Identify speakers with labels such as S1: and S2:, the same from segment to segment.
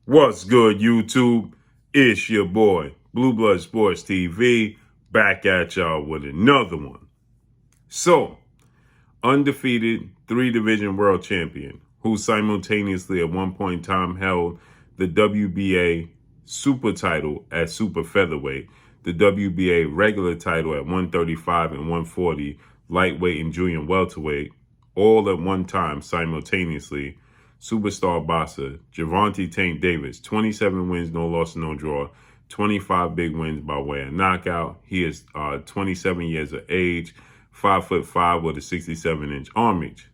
S1: What's good, YouTube? It's your boy, Blue Blood Sports TV, back at y'all with another one. So, undefeated three-division world champion, who simultaneously at one point in time held the WBA super title at super featherweight, the WBA regular title at 135 and 140, lightweight and junior welterweight, all at one time simultaneously. Superstar boxer Gervonta Davis, 27 wins, no loss, no draw, 25 big wins by way of knockout. He is 27 years of age, 5'5" with a 67-inch arm reach.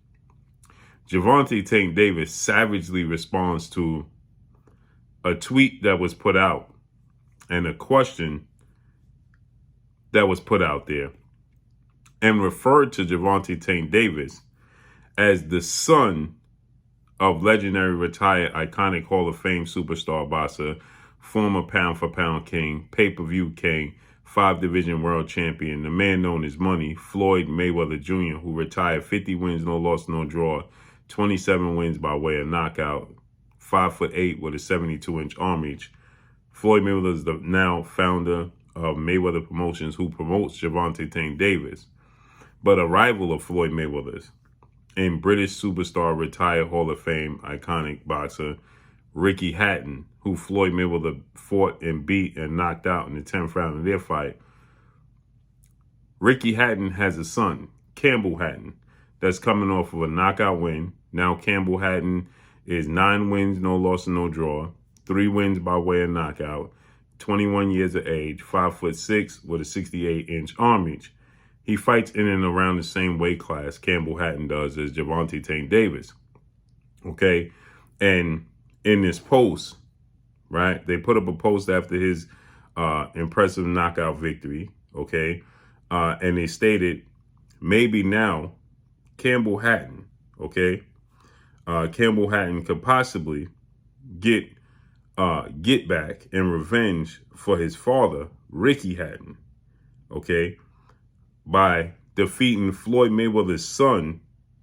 S1: Gervonta Davis savagely responds to a tweet that was put out and a question that was put out there, and referred to Gervonta Davis as the son of legendary retired iconic Hall of Fame superstar boxer, former pound-for-pound king, pay-per-view king, 5-division world champion, the man known as Money, Floyd Mayweather Jr., who retired 50 wins, no loss, no draw, 27 wins by way of knockout, 5'8" with a 72-inch arm reach. Floyd Mayweather is the now founder of Mayweather Promotions, who promotes Gervonta Davis, but a rival of Floyd Mayweather's and British superstar, retired Hall of Fame iconic boxer Ricky Hatton, who Floyd Mayweather fought and beat and knocked out in the 10th round of their fight. Ricky Hatton has a son, Campbell Hatton, that's coming off of a knockout win. Now Campbell Hatton is 9 wins, no loss, no draw, 3 wins by way of knockout, 21 years of age, 5'6" with a 68-inch arm reach. He fights in and around the same weight class Campbell Hatton does as Gervonta Davis. Okay. And in this post, right, they put up a post after his impressive knockout victory. Okay. And they stated, maybe now Campbell Hatton, okay, Campbell Hatton could possibly get back and revenge for his father, Ricky Hatton, okay, by defeating Floyd Mayweather's son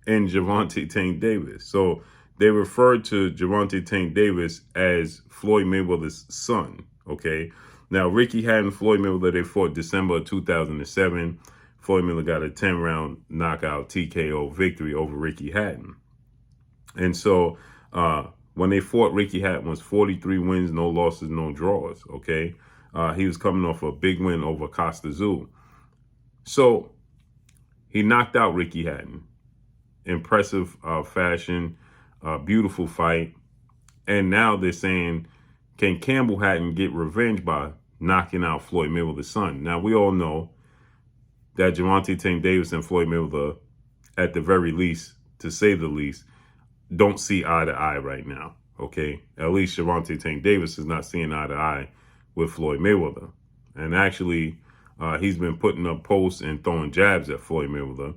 S1: and Gervonta Davis. So they referred to Gervonta Davis as Floyd Mayweather's son, okay? Now, Ricky Hatton, Floyd Mayweather, they fought December of 2007. Floyd Mayweather got a 10-round knockout TKO victory over Ricky Hatton. And so when they fought, Ricky Hatton was 43 wins, no losses, no draws, okay? He was coming off a big win over Costa Zoo. So he knocked out Ricky Hatton. Impressive fashion, beautiful fight. And now they're saying, can Campbell Hatton get revenge by knocking out Floyd Mayweather's son? Now, we all know that Gervonta Davis and Floyd Mayweather, at the very least, to say the least, don't see eye to eye right now, okay? At least Gervonta Davis is not seeing eye to eye with Floyd Mayweather. And actually, he's been putting up posts and throwing jabs at Floyd Mayweather.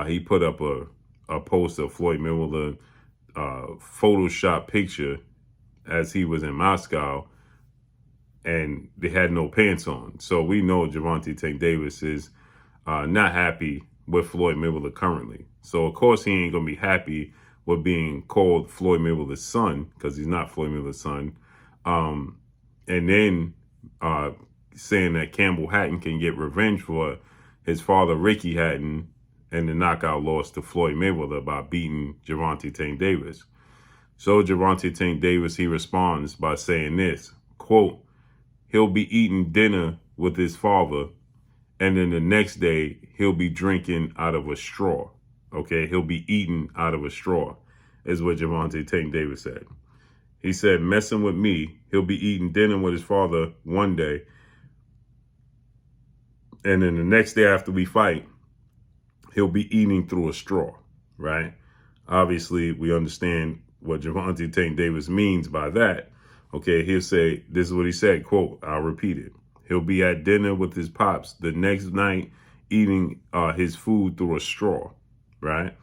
S1: He put up a post of Floyd Mayweather Photoshop picture as he was in Moscow, and they had no pants on. So we know Gervonta Davis is not happy with Floyd Mayweather currently. So of course he ain't gonna be happy with being called Floyd Mayweather's son, because he's not Floyd Mayweather's son. And then saying that Campbell Hatton can get revenge for his father, Ricky Hatton, and the knockout loss to Floyd Mayweather by beating Gervonta Davis. So Gervonta Davis, he responds by saying this, quote, he'll be eating dinner with his father, and then the next day he'll be drinking out of a straw. Okay, he'll be eating out of a straw, is what Gervonta Davis said. He said, messing with me, he'll be eating dinner with his father one day, and then the next day after we fight, he'll be eating through a straw, right? Obviously, we understand what Gervonta Davis means by that. Okay, he'll say, this is what he said, quote, I'll repeat it. He'll be at dinner with his pops the next night eating his food through a straw, right?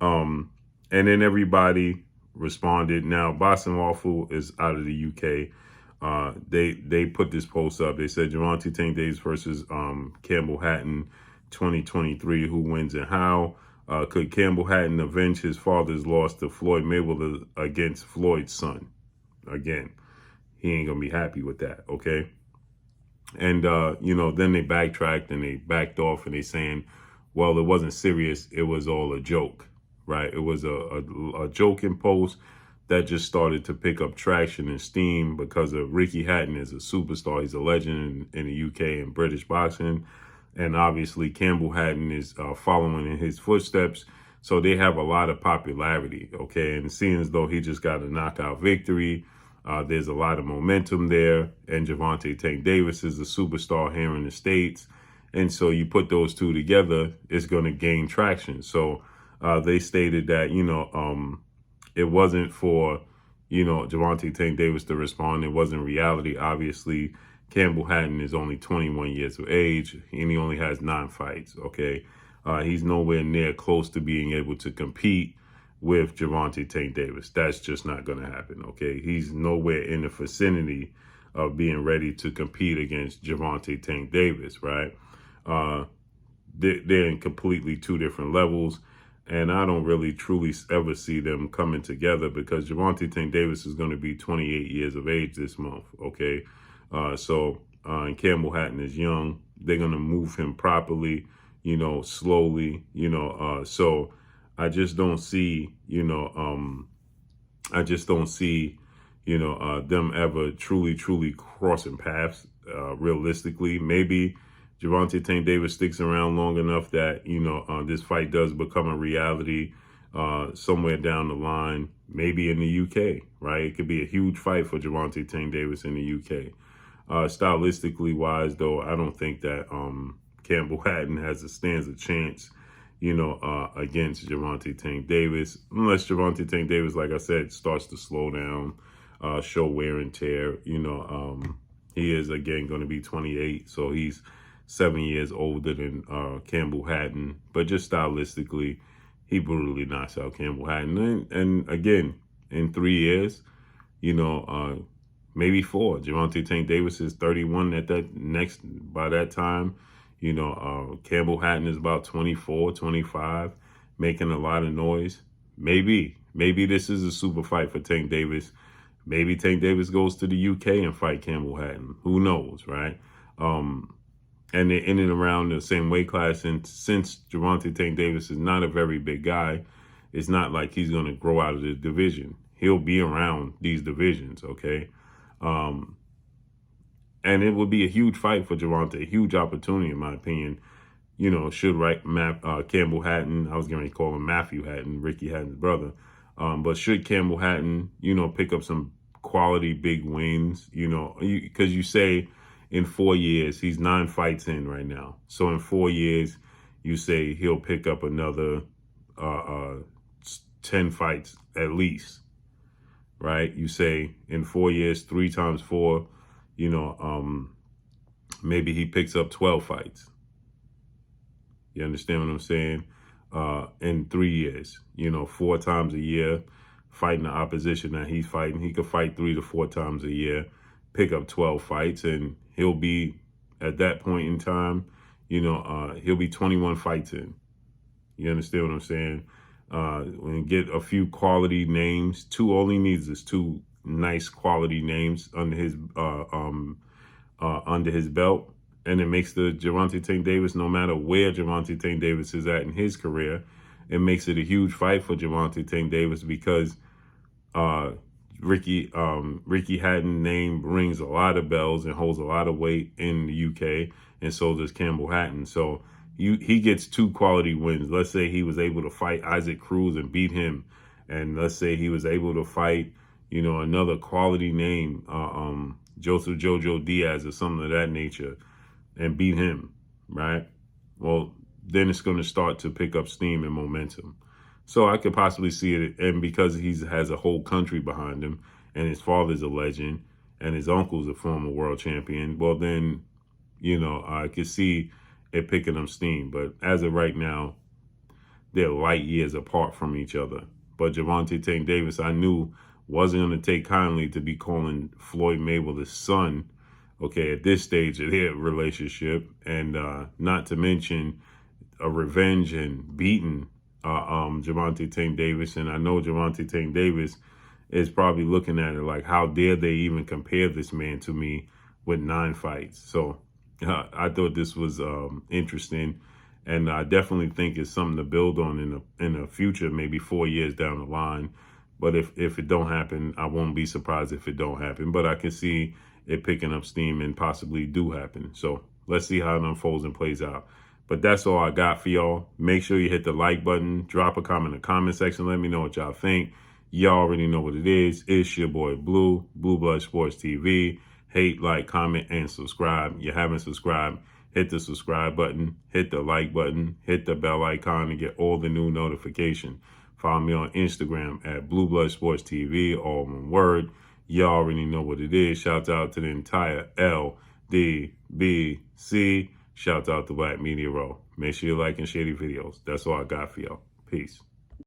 S1: And then everybody responded. Now, Boston Waffle is out of the UK. They put this post up. They said Gervonta Davis versus Campbell Hatton 2023. Who wins and how? Could Campbell Hatton avenge his father's loss to Floyd Mayweather against Floyd's son? again, he ain't gonna be happy with that, okay? And then they backtracked and they backed off and they saying, well, it wasn't serious, it was all a joke, right? It was a joking post that just started to pick up traction and steam because of Ricky Hatton is a superstar. He's a legend in the UK and British boxing. And obviously Campbell Hatton is following in his footsteps. So they have a lot of popularity, okay? And seeing as though he just got a knockout victory, there's a lot of momentum there. And Gervonta Davis is a superstar here in the States. And so you put those two together, it's going to gain traction. So they stated that, it wasn't for, Gervonta Davis to respond. It wasn't reality. Obviously, Campbell Hatton is only 21 years of age and he only has 9 fights, okay? He's nowhere near close to being able to compete with Gervonta Davis. That's just not going to happen, okay? He's nowhere in the vicinity of being ready to compete against Gervonta Davis, right? They're in completely 2 different levels. And I don't really truly ever see them coming together because Gervonta Davis is going to be 28 years of age this month, okay? And Campbell Hatton is young. They're going to move him properly, slowly, so I just don't see, them ever truly crossing paths, realistically. Maybe Gervonta Davis sticks around long enough that, this fight does become a reality somewhere down the line, maybe in the UK, right? It could be a huge fight for Gervonta Davis in the UK. Stylistically wise, though, I don't think that Campbell Hatton stands a chance, against Gervonta Davis, unless Gervonta Davis, like I said, starts to slow down, show wear and tear. He is, again, going to be 28, so he's 7 years older than Campbell Hatton. But just stylistically, he brutally knocks out Campbell Hatton. And again, in 3 years, maybe 4. Gervonta Davis is 31 by that time. Campbell Hatton is about 24, 25, making a lot of noise. Maybe this is a super fight for Tank Davis. Maybe Tank Davis goes to the UK and fight Campbell Hatton. Who knows, right? And they're in and around the same weight class. And since Gervonta Davis is not a very big guy, it's not like he's going to grow out of the division. He'll be around these divisions, okay? And it would be a huge fight for Gervonta, a huge opportunity, in my opinion. Should Campbell Hatton, I was going to call him Matthew Hatton, Ricky Hatton's brother. But should Campbell Hatton, pick up some quality big wins, because you say in 4 years, he's 9 fights in right now. So in 4 years, you say he'll pick up another 10 fights at least, right? You say in 4 years, 3 times 4, maybe he picks up 12 fights. You understand what I'm saying? In 3 years, 4 times a year, fighting the opposition that he's fighting. He could fight 3 to 4 times a year, pick up 12 fights, and he'll be, at that point in time, he'll be 21 fights in. You understand what I'm saying? And get a few quality names. All he needs is 2 nice quality names under his belt, and it makes the Gervonta Davis, no matter where Gervonta Davis is at in his career, it makes it a huge fight for Gervonta Davis because Ricky Hatton name rings a lot of bells and holds a lot of weight in the UK, and so does Campbell Hatton. So he gets 2 quality wins. Let's say he was able to fight Isaac Cruz and beat him, and let's say he was able to fight another quality name, Joseph Jojo Diaz or something of that nature, and beat him, right? Well, then it's going to start to pick up steam and momentum. So I could possibly see it, and because he has a whole country behind him, and his father's a legend, and his uncle's a former world champion, well then, I could see it picking up steam. But as of right now, they're light years apart from each other. But Gervonta Davis, I knew, wasn't going to take kindly to be calling Floyd Mayweather's son, okay, at this stage of their relationship, and not to mention a revenge and beating Gervonta Davis. And I know Gervonta Davis is probably looking at it like, how dare they even compare this man to me with 9 fights? So I thought this was interesting, and I definitely think it's something to build on in the future, maybe 4 years down the line. But if it don't happen, I won't be surprised if it don't happen. But I can see it picking up steam and possibly do happen. So let's see how it unfolds and plays out. But that's all I got for y'all. Make sure you hit the like button. Drop a comment in the comment section. Let me know what y'all think. Y'all already know what it is. It's your boy Blue, Blue Blood Sports TV. Hate, like, comment, and subscribe. You haven't subscribed, hit the subscribe button, hit the like button, hit the bell icon to get all the new notifications. Follow me on Instagram at Blue Blood Sports TV, all one word. You already know what it is. Shout out to the entire LDBC. Shout out to Black Media Row. Make sure you like and share the videos. That's all I got for y'all. Peace.